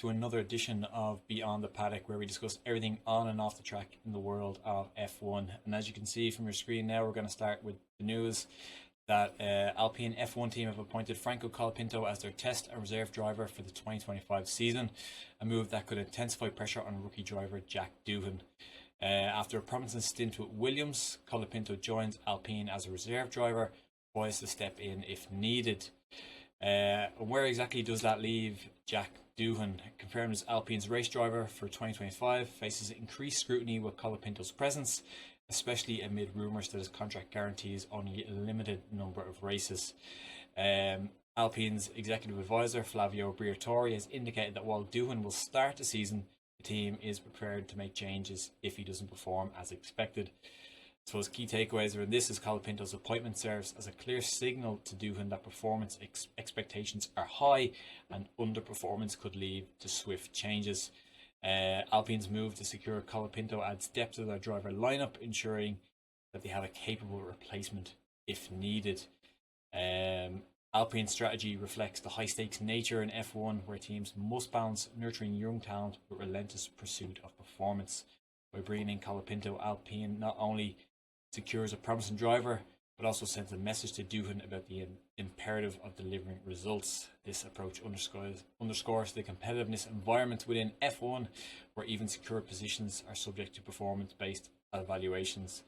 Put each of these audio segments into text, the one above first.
to another edition of Beyond the Paddock, where we discuss everything on and off the track in the world of F1. And as you can see from your screen now, we're going to start with the news that Alpine F1 team have appointed Franco Colapinto as their test and reserve driver for the 2025 season, a move that could intensify pressure on rookie driver Jack Doohan. After a promising stint with Williams, Colapinto joins Alpine as a reserve driver, poised to step in if needed. Where exactly does that leave Jack Doohan, confirmed as Alpine's race driver for 2025, faces increased scrutiny with Colapinto's presence, especially amid rumours that his contract guarantees only a limited number of races. Alpine's executive advisor Flavio Briatore has indicated that while Doohan will start the season, the team is prepared to make changes if he doesn't perform as expected. So his key takeaways are this: is Colapinto's appointment serves as a clear signal to Doohan that performance expectations are high and underperformance could lead to swift changes. Alpine's move to secure Colapinto adds depth to their driver lineup, ensuring that they have a capable replacement if needed. Alpine's strategy reflects the high-stakes nature in F1, where teams must balance nurturing young talent with relentless pursuit of performance. By bringing in Colapinto, Alpine not only secures a promising driver, but also sends a message to Doohan about the imperative of delivering results. This approach underscores the competitiveness environment within F1, where even secure positions are subject to performance-based evaluations.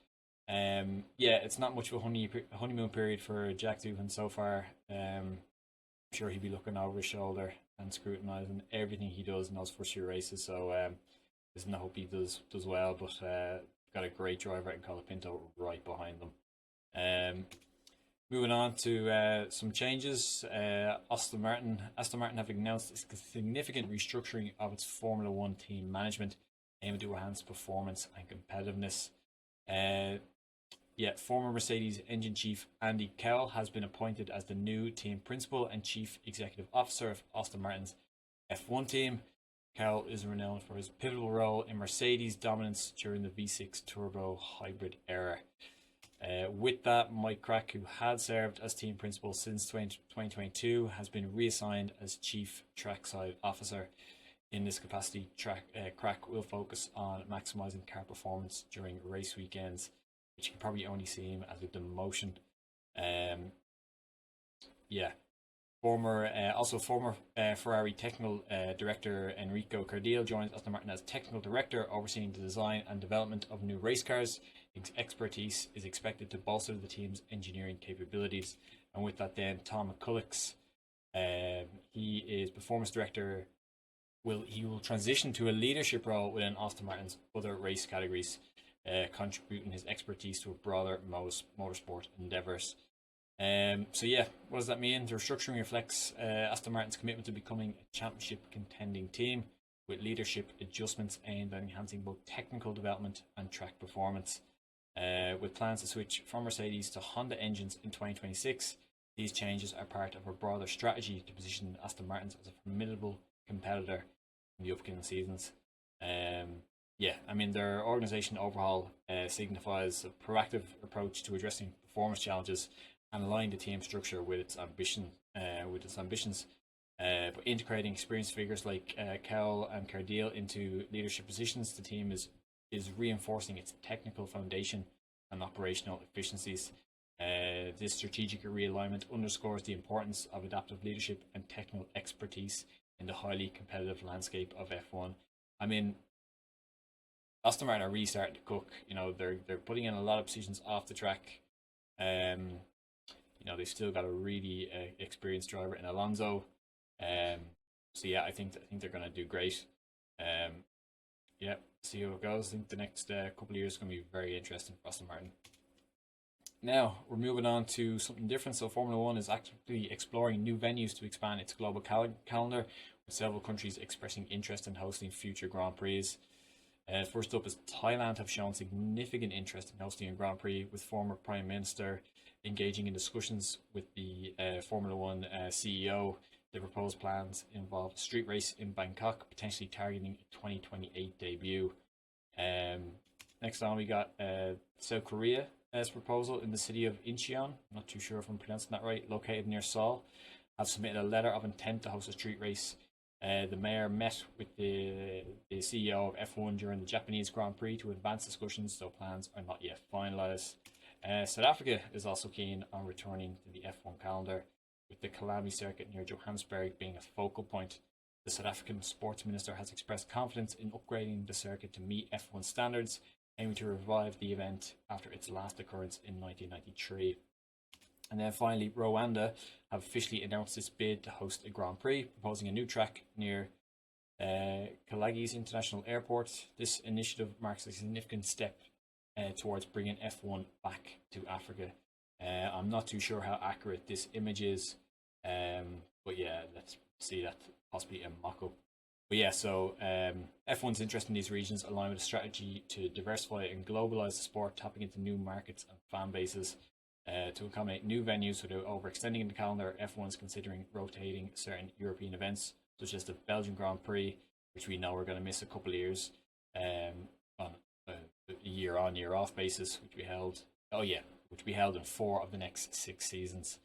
It's not much of a honeymoon period for Jack Doohan so far. I'm sure he'll be looking over his shoulder and scrutinising everything he does in those first few races. So listen, I hope he does well, but got a great driver in Colapinto right behind them. Moving on to some changes. Aston Martin have announced a significant restructuring of its Formula One team management, aimed to enhance performance and competitiveness. Former Mercedes engine chief Andy Cowell has been appointed as the new team principal and chief executive officer of Aston Martin's F1 team. Cowell is renowned for his pivotal role in Mercedes' dominance during the V6 turbo hybrid era. With that, Mike Krack, who had served as team principal since 2022, has been reassigned as chief trackside officer. In this capacity, Krack will focus on maximising car performance during race weekends, which can probably only seem as a demotion. Former Ferrari technical director Enrico Cardile joins Aston Martin as technical director, overseeing the design and development of new race cars. His expertise is expected to bolster the team's engineering capabilities. And with that, then Tom McCulloch, he is performance director. He will transition to a leadership role within Aston Martin's other race categories, contributing his expertise to a broader motorsport endeavours. What does that mean? The restructuring reflects Aston Martin's commitment to becoming a championship contending team, with leadership adjustments aimed at enhancing both technical development and track performance. With plans to switch from Mercedes to Honda engines in 2026, these changes are part of a broader strategy to position Aston Martin as a formidable competitor in the upcoming seasons. Their organisation overhaul signifies a proactive approach to addressing performance challenges and align the team structure with its ambitions. But integrating experienced figures like Cowell and Cardile into leadership positions, the team is reinforcing its technical foundation and operational efficiencies. This strategic realignment underscores the importance of adaptive leadership and technical expertise in the highly competitive landscape of F1. Aston Martin are really starting to cook. They're putting in a lot of positions off the track. They've still got a really experienced driver in Alonso. I think they're going to do great. See how it goes. I think the next couple of years is going to be very interesting for Aston Martin. Now, we're moving on to something different. So Formula One is actively exploring new venues to expand its global calendar, with several countries expressing interest in hosting future Grand Prix. First up is Thailand have shown significant interest in hosting a Grand Prix, with former Prime Minister engaging in discussions with the Formula One CEO. The proposed plans involve a street race in Bangkok, potentially targeting a 2028 debut. Next on, we got South Korea as proposal in the city of Incheon. I'm not too sure if I'm pronouncing that right. Located near Seoul, have submitted a letter of intent to host a street race The mayor met with the CEO of F1 during the Japanese Grand Prix to advance discussions, though plans are not yet finalised. South Africa is also keen on returning to the F1 calendar, with the Kalami circuit near Johannesburg being a focal point. The South African sports minister has expressed confidence in upgrading the circuit to meet F1 standards, aiming to revive the event after its last occurrence in 1993. And then finally, Rwanda have officially announced its bid to host a Grand Prix, proposing a new track near Kalagi's International Airport. This initiative marks a significant step towards bringing F1 back to Africa. I'm not too sure how accurate this image is, but yeah, let's see that possibly a mock-up. But yeah, so F1's interest in these regions align with a strategy to diversify and globalize the sport, tapping into new markets and fan bases. To accommodate new venues without overextending the calendar, F1 is considering rotating certain European events, such as the Belgian Grand Prix, which we know we're going to miss a couple of years, on a year on, year off basis, which we held in 4 of the next 6 seasons.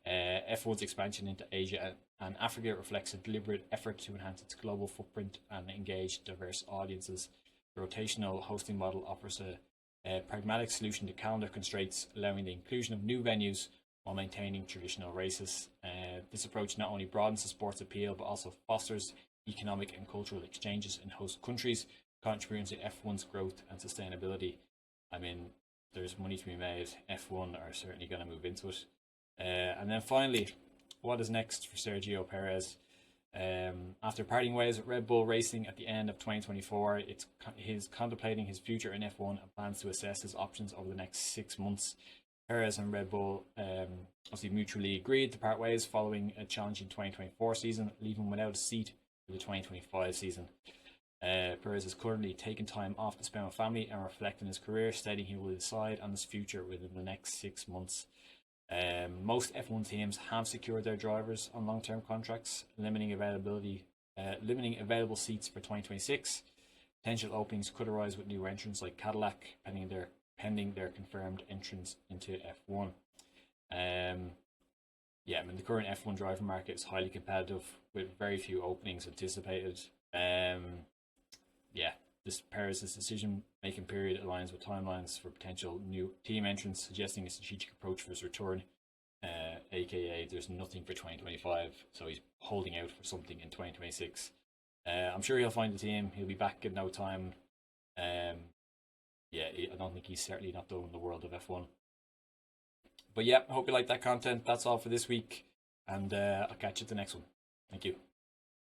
F1's expansion into Asia and Africa reflects a deliberate effort to enhance its global footprint and engage diverse audiences. The rotational hosting model offers a pragmatic solution to calendar constraints, allowing the inclusion of new venues while maintaining traditional races. This approach not only broadens the sport's appeal, but also fosters economic and cultural exchanges in host countries, contributing to F1's growth and sustainability. I mean, there's money to be made. F1 are certainly going to move into it. And then finally, what is next for Sergio Pérez? After parting ways with Red Bull Racing at the end of 2024, he's contemplating his future in F1 and plans to assess his options over the next 6 months. Perez and Red Bull obviously mutually agreed to part ways following a challenging 2024 season, leaving without a seat for the 2025 season. Perez has currently taken time off to spend with family and reflect on his career, stating he will decide on his future within the next 6 months. Most F1 teams have secured their drivers on long-term contracts, limiting available seats for 2026. Potential openings could arise with new entrants like Cadillac, pending their confirmed entrance into F1. The current F1 driver market is highly competitive with very few openings anticipated. This Perez's decision-making period aligns with timelines for potential new team entrants, suggesting a strategic approach for his return, aka there's nothing for 2025, so he's holding out for something in 2026. I'm sure he'll find the team. He'll be back in no time. I don't think he's certainly not done in the world of F1. But yeah, I hope you like that content. That's all for this week, and I'll catch you at the next one. Thank you.